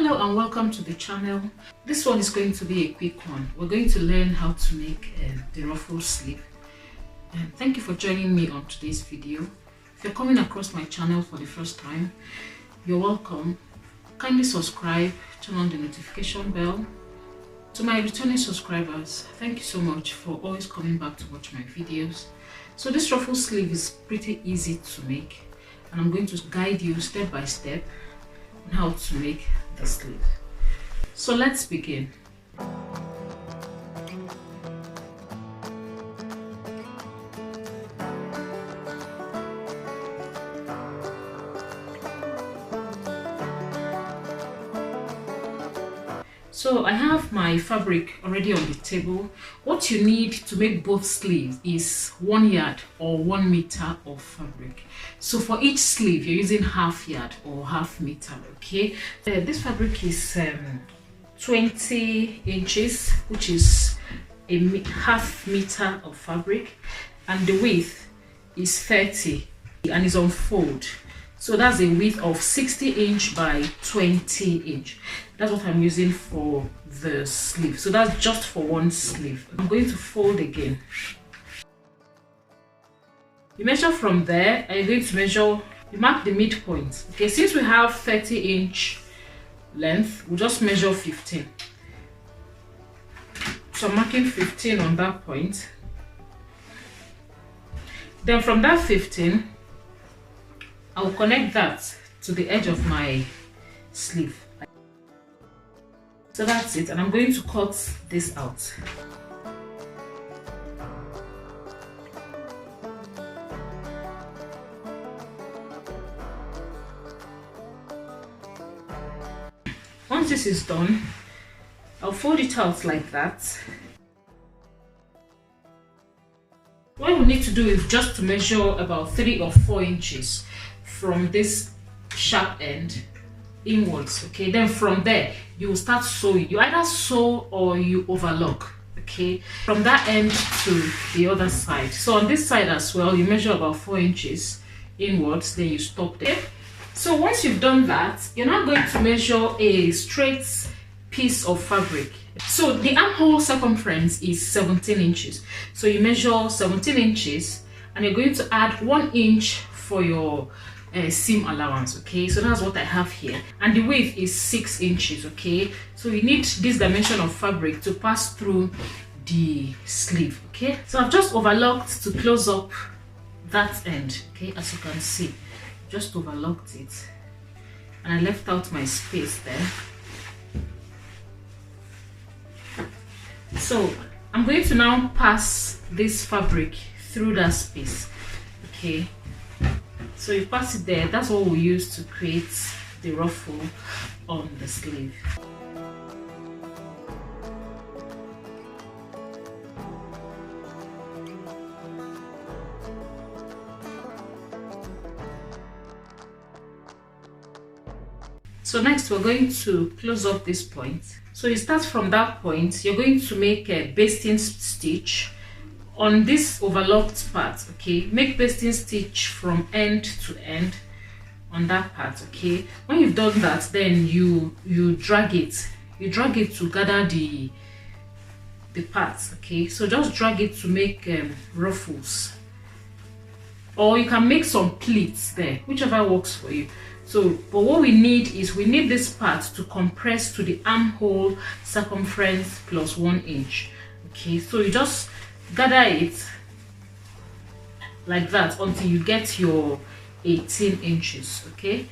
Hello and welcome to the channel. This one is going to be a quick one. We're going to learn how to make the ruffle sleeve. Thank you for joining me on today's video. If you're coming across my channel for the first time, you're welcome. Kindly subscribe, turn on the notification bell. To my returning subscribers, thank you so much for always coming back to watch my videos. So this ruffle sleeve is pretty easy to make, and I'm going to guide you step by step on how to make the sleeve. So let's begin. So I have my fabric already on the table. What you need to make both sleeves is 1 yard or 1 meter of fabric. So for each sleeve you're using half yard or half meter, okay? This fabric is 20 inches, which is a half meter of fabric, and the width is 30 and is on fold. So that's a width of 60 inch by 20 inch. That's what I'm using for the sleeve. So that's just for one sleeve. I'm going to fold again. You measure from there, and you're going to measure, you mark the midpoint. Okay, since we have 30 inch length, we'll just measure 15. So I'm marking 15 on that point. Then from that 15, I will connect that to the edge of my sleeve. So that's it, and I'm going to cut this out. Once this is done, I'll fold it out like that. What we need to do is just to measure about 3 or 4 inches from this sharp end inwards, okay? Then from there you will start sewing. You either sew or you overlock, okay, from that end to the other side. So on this side as well, you measure about 4 inches inwards, then you stop there. So once you've done that, you're now going to measure a straight piece of fabric. So the armhole circumference is 17 inches. So you measure 17 inches and you're going to add 1 inch for your seam allowance, okay? So that's what I have here, and the width is 6 inches, okay? So you need this dimension of fabric to pass through the sleeve, okay? So I've just overlocked to close up that end, okay? As you can see, just overlocked it, and I left out my space there. So I'm going to now pass this fabric through that space, okay? So you pass it there. That's what we use to create the ruffle on the sleeve. So next we're going to close up this point. So you start from that point. You're going to make a basting stitch on this overlocked part, okay? Make basting stitch from end to end on that part, okay? When you've done that, then you drag it. You drag it to gather the parts, okay? So just drag it to make ruffles, or you can make some pleats there, whichever works for you. So, but what we need is we need this part to compress to the armhole circumference plus 1 inch, okay? So you just gather it like that until you get your 18 inches, okay?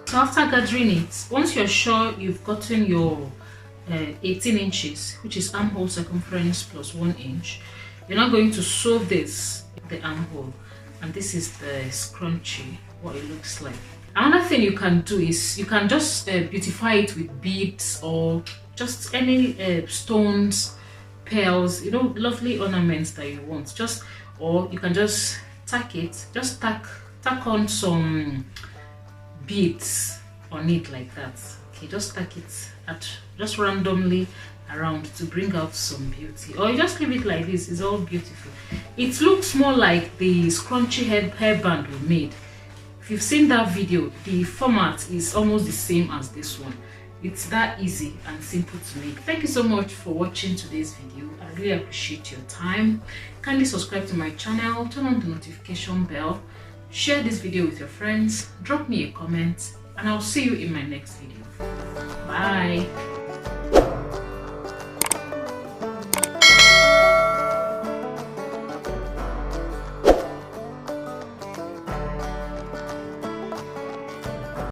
So after gathering it, once you're sure you've gotten your 18 inches, which is armhole circumference plus 1 inch, you're now going to sew this the armhole, and this is the scrunchie, what it looks like. Another thing you can do is you can just beautify it with beads or just any stones, pearls, you know, lovely ornaments that you want. Or you can just tack it, tack on some beads on it like that. Okay, just stack it at just randomly around to bring out some beauty, or you just leave it like this. It's all beautiful. It looks more like the scrunchy hairband we made. If you've seen that video, the format is almost the same as this one. It's that easy and simple to make. Thank you so much for watching today's video. I really appreciate your time. Kindly subscribe to my channel, turn on the notification bell, share this video with your friends, drop me a comment, and I'll see you in my next video. Bye.